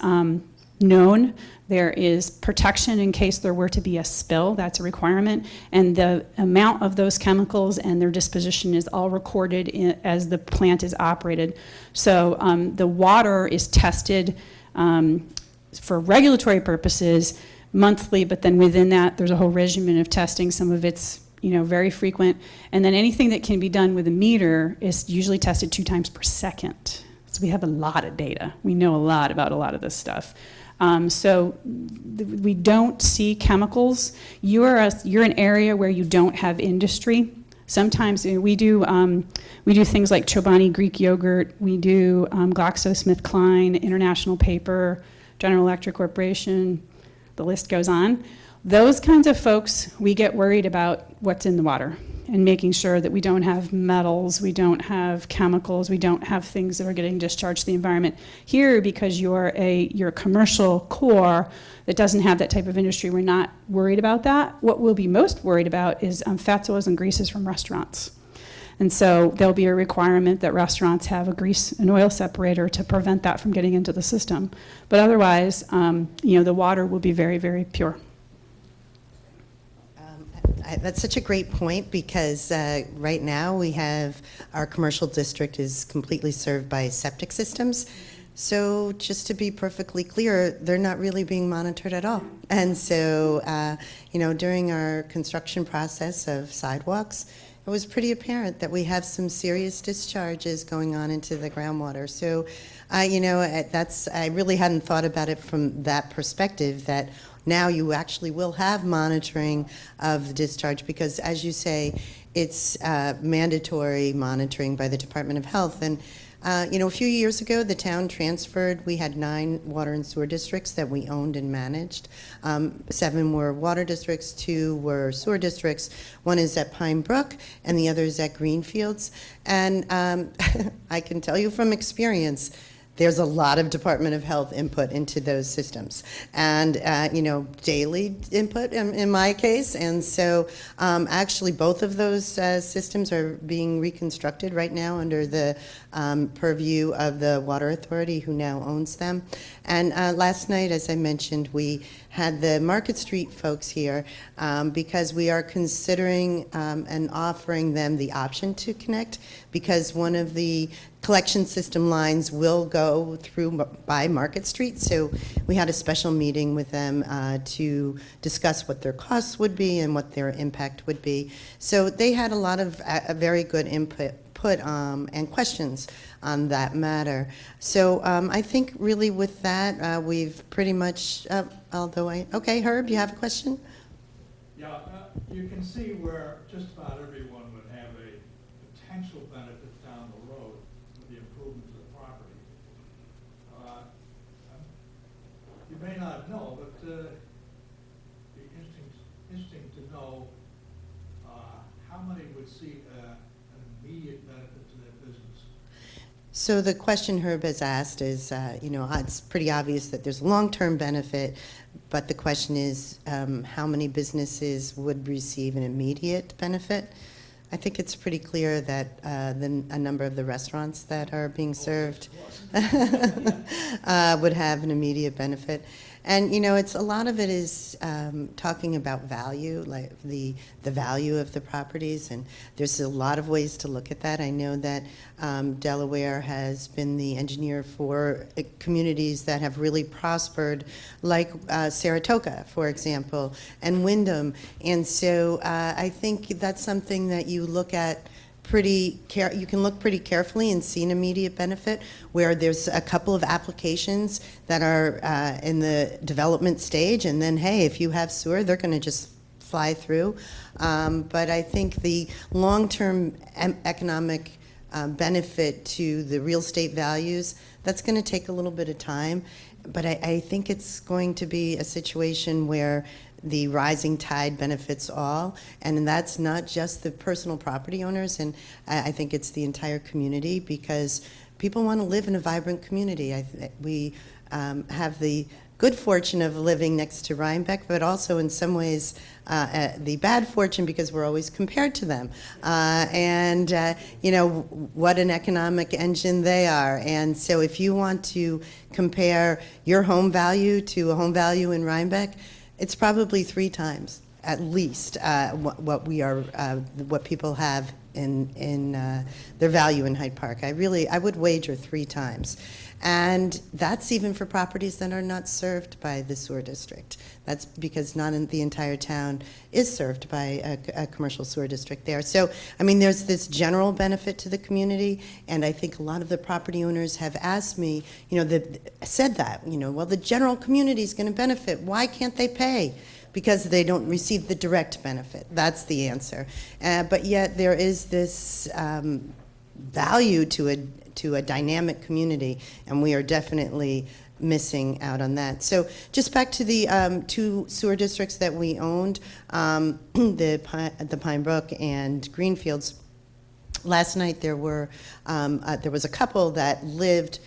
known. There is protection in case there were to be a spill. That's a requirement. And the amount of those chemicals and their disposition is all recorded as the plant is operated. So the water is tested for regulatory purposes monthly, but then within that, there's a whole regimen of testing. Some of it's very frequent. And then anything that can be done with a meter is usually tested 2 times per second. So we have a lot of data. We know a lot about a lot of this stuff. We don't see chemicals. You're an area where you don't have industry. Sometimes we do things like Chobani Greek yogurt. We do GlaxoSmithKline, International Paper, General Electric Corporation. The list goes on. Those kinds of folks, we get worried about what's in the water and making sure that we don't have metals, we don't have chemicals, we don't have things that are getting discharged to the environment. Here, because you're a commercial core that doesn't have that type of industry, we're not worried about that. What we'll be most worried about is fats, oils, and greases from restaurants. And so there'll be a requirement that restaurants have a grease and oil separator to prevent that from getting into the system. But otherwise, the water will be very, very pure. That's such a great point, because right now we have our commercial district is completely served by septic systems. So just to be perfectly clear, they're not really being monitored at all. And so, during our construction process of Sidewalks, it was pretty apparent that we have some serious discharges going on into the groundwater. So, I really hadn't thought about it from that perspective, that now you actually will have monitoring of the discharge, because, as you say, it's mandatory monitoring by the Department of Health. And a few years ago, the town transferred. We had 9 water and sewer districts that we owned and managed. 7 were water districts, 2 were sewer districts. 1 is at Pine Brook, and the other is at Greenfields. And I can tell you from experience, there's a lot of Department of Health input into those systems, and daily input in my case. And so actually both of those systems are being reconstructed right now under the purview of the Water Authority, who now owns them. And last night, as I mentioned, we had the Market Street folks here because we are considering and offering them the option to connect, because one of the collection system lines will go through by Market Street. So we had a special meeting with them to discuss what their costs would be and what their impact would be. So they had a lot of very good input and questions on that matter. So I think really with that, we've pretty much, okay, Herb, you have a question? Yeah, you can see where just about everyone would have a potential benefit down the road with the improvement to the property. You may not know, but it'd be interesting to know how many would see an immediate benefit to their business. So the question Herb has asked is, it's pretty obvious that there's a long-term benefit, but the question is how many businesses would receive an immediate benefit? I think it's pretty clear that a number of the restaurants that are being served would have an immediate benefit. And it's a lot of it is talking about value, like the value of the properties, and there's a lot of ways to look at that. I know that Delaware has been the engineer for communities that have really prospered, like Saratoga, for example, and Wyndham. And so I think that's something that you look at you can look pretty carefully and see an immediate benefit, where there's a couple of applications that are in the development stage, and then, hey, if you have sewer, they're going to just fly through. But I think the long-term economic benefit to the real estate values, that's going to take a little bit of time. But I think it's going to be a situation where the rising tide benefits all, and that's not just the personal property owners, and I think it's the entire community, because people want to live in a vibrant community. We have the good fortune of living next to Rhinebeck, but also in some ways the bad fortune because we're always compared to them. You know, what an economic engine they are. And so if you want to compare your home value to a home value in Rhinebeck, it's probably 3 times at least what people have in their value in Hyde Park. I would wager 3 times. And that's even for properties that are not served by the sewer district. That's because not in the entire town is served by a commercial sewer district there. So, I mean, there's this general benefit to the community, and I think a lot of the property owners have asked me, you know, said that, you know, well, the general community is going to benefit. Why can't they pay? Because they don't receive the direct benefit. That's the answer. But yet there is this value to a dynamic community, and we are definitely missing out on that. So just back to the 2 sewer districts that we owned, the Pine Brook and Greenfields. Last night there was a couple that lived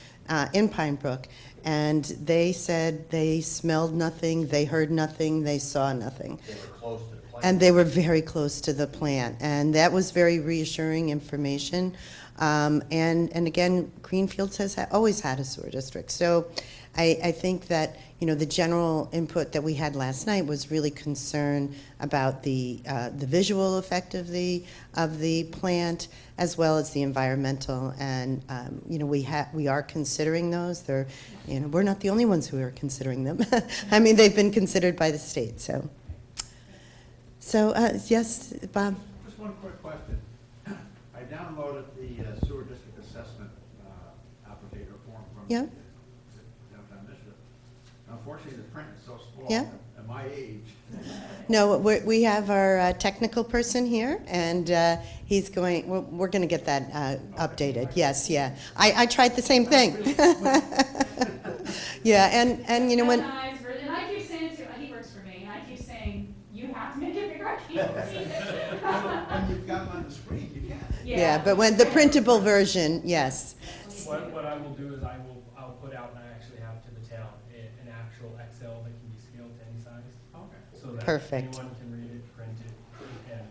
in Pine Brook, and they said they smelled nothing, they heard nothing, they saw nothing. They were close to the plant. And they were very close to the plant, and that was very reassuring information. And again, Greenfields has always had a sewer district. So I think that, you know, the general input that we had last night was really concern about the visual effect of the plant as well as the environmental. And you know, we are considering those. They're, you know, we're not the only ones who are considering them. I mean, they've been considered by the state. So yes, Bob. Just one quick question. I downloaded the sewer district assessment applicator form from Yeah. the Downtown Initiative. Unfortunately, the print is so small. Yeah. At my age. No, we have our technical person here, and he's going. We're going to get that updated. Yes, yeah. I tried the same thing. Yeah, and you know when. And I keep saying it too. He works for me, and I keep saying you have to make it bigger. I can't see it. When you've got them on the screen, you can. Yeah, but when the printable version, yes. What I will do is I'll put out, and I actually have to the town, an actual Excel that can be scaled to any size. Okay. So that Perfect. anyone can read it, print it, and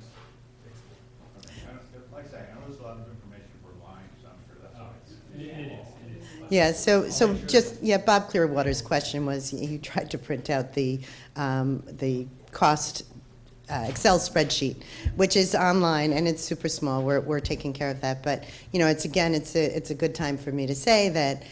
fix it. Okay. Like I say, I know there's a lot of information for lying, so I'm sure that's why it's. It is. Yeah, so just, yeah, Bob Clearwater's question was, he tried to print out the cost Excel spreadsheet, which is online, and it's super small. We're taking care of that. But, you know, it's a good time for me to say that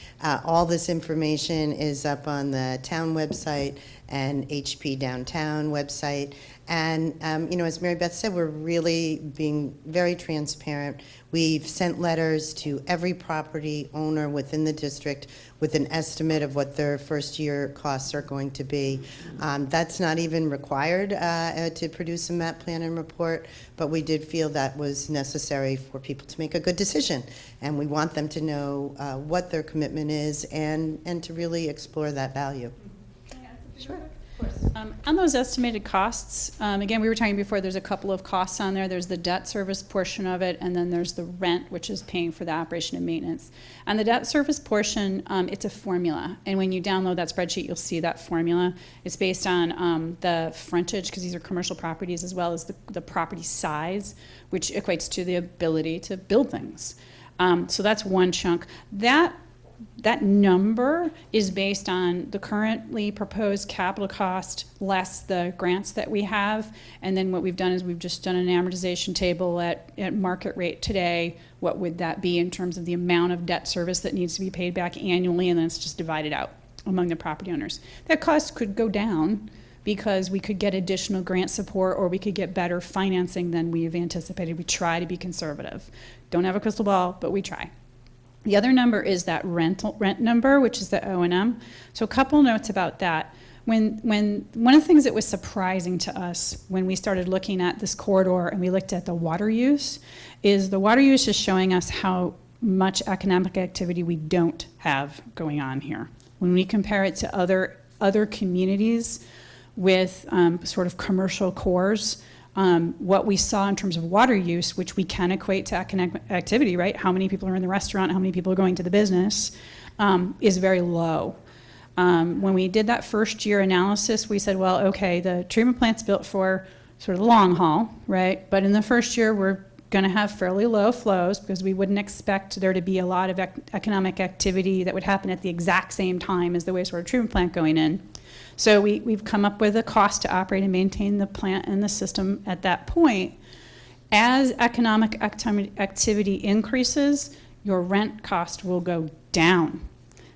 all this information is up on the town website and HP Downtown website. And, you know, as Mary Beth said, we're really being very transparent. We've sent letters to every property owner within the district with an estimate of what their first year costs are going to be. That's not even required to produce a map plan and report, but we did feel that was necessary for people to make a good decision. And we want them to know what their commitment is and to really explore that value. Sure. On those estimated costs, again, we were talking before, there's a couple of costs on there. There's the debt service portion of it, and then there's the rent, which is paying for the operation and maintenance. On the debt service portion, it's a formula. And when you download that spreadsheet, you'll see that formula. It's based on the frontage, because these are commercial properties, as well as the property size, which equates to the ability to build things. So that's one chunk. That number is based on the currently proposed capital cost less the grants that we have. And then what we've done is we've just done an amortization table at market rate today. What would that be in terms of the amount of debt service that needs to be paid back annually? And then it's just divided out among the property owners. That cost could go down because we could get additional grant support or we could get better financing than we've anticipated. We try to be conservative. Don't have a crystal ball, but we try. The other number is that rent number, which is the O&M. So a couple notes about that. When one of the things that was surprising to us when we started looking at this corridor and we looked at the water use, is the water use is showing us how much economic activity we don't have going on here. When we compare it to other communities with sort of commercial cores, what we saw in terms of water use, which we can equate to economic activity, right? How many people are in the restaurant, how many people are going to the business, is very low. When we did that first year analysis, we said, well, okay, the treatment plant's built for sort of the long haul, right? But in the first year, we're going to have fairly low flows because we wouldn't expect there to be a lot of economic activity that would happen at the exact same time as the wastewater treatment plant going in. So we've come up with a cost to operate and maintain the plant and the system at that point. As economic activity increases, your rent cost will go down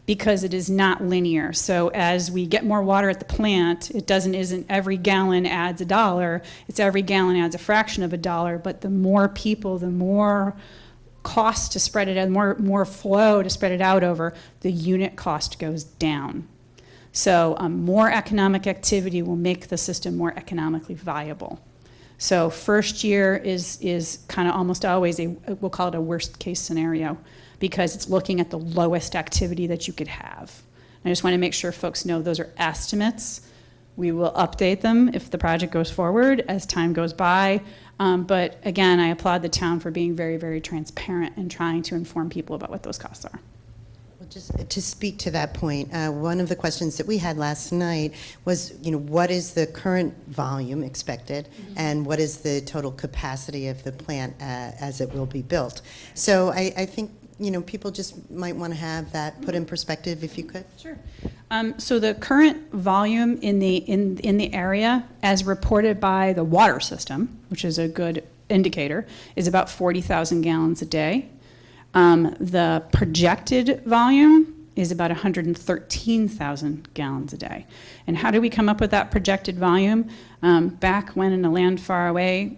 because it is not linear. So as we get more water at the plant, isn't every gallon adds $1, it's every gallon adds a fraction of $1, but the more people, the more cost to spread it out, more flow to spread it out over, the unit cost goes down. So more economic activity will make the system more economically viable. So first year is kind of almost always we'll call it a worst case scenario, because it's looking at the lowest activity that you could have. I just want to make sure folks know those are estimates. We will update them if the project goes forward as time goes by. But again, I applaud the town for being very, very transparent and trying to inform people about what those costs are. Well, just to speak to that point, one of the questions that we had last night was, what is the current volume expected, and what is the total capacity of the plant as it will be built? So I think people just might want to have that put in perspective, if you could. Sure. So the current volume in the area, as reported by the water system, which is a good indicator, is about 40,000 gallons a day. The projected volume is about 113,000 gallons a day. And how do we come up with that projected volume? Back when in a land far away,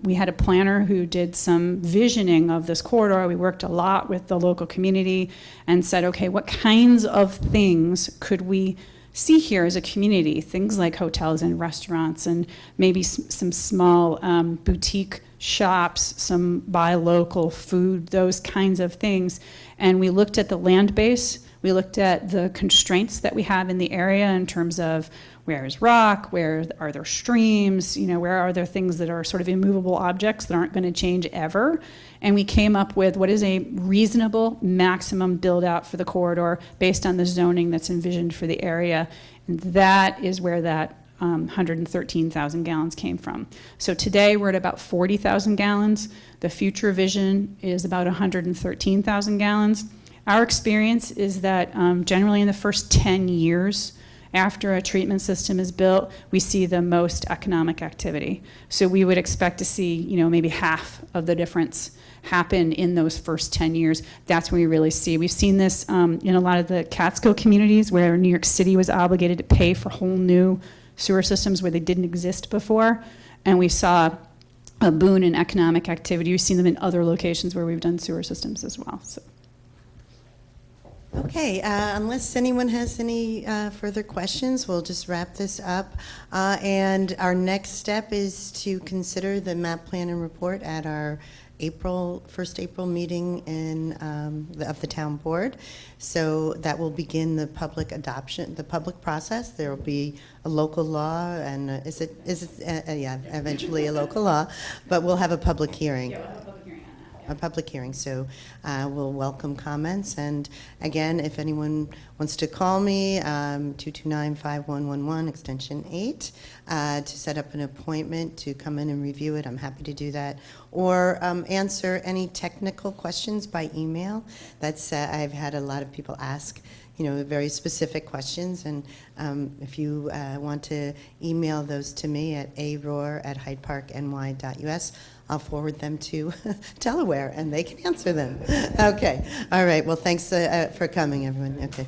we had a planner who did some visioning of this corridor. We worked a lot with the local community and said, okay, what kinds of things could we see here as a community? Things like hotels and restaurants and maybe some small boutique shops, some buy local food, those kinds of things. And we looked at the land base. We looked at the constraints that we have in the area in terms of where is rock, where are there streams, where are there things that are sort of immovable objects that aren't going to change ever. And we came up with what is a reasonable maximum build out for the corridor based on the zoning that's envisioned for the area. And that is where that 113,000 gallons came from. So today we're at about 40,000 gallons. The future vision is about 113,000 gallons. Our experience is that generally in the first 10 years after a treatment system is built, we see the most economic activity. So we would expect to see, maybe half of the difference happen in those first 10 years. That's when we really see. We've seen this in a lot of the Catskill communities where New York City was obligated to pay for whole new sewer systems where they didn't exist before. And we saw a boon in economic activity. We've seen them in other locations where we've done sewer systems as well. So. Okay, unless anyone has any further questions, we'll just wrap this up. And our next step is to consider the map plan and report at our first April meeting of the town board. So that will begin the public adoption, the public process. There will be a local law, and eventually a local law, but we'll have a public hearing. Yeah, we'll have a public hearing on that. Yeah. A public hearing. So we'll welcome comments. And again, if anyone wants to call me, 229-5111, extension 8, to set up an appointment to come in and review it, I'm happy to do that. Or answer any technical questions by email. That's I've had a lot of people ask, very specific questions. And if you want to email those to me at aroar@hydeparkny.us, I'll forward them to Delaware, and they can answer them. Okay. All right. Well, thanks for coming, everyone. Okay.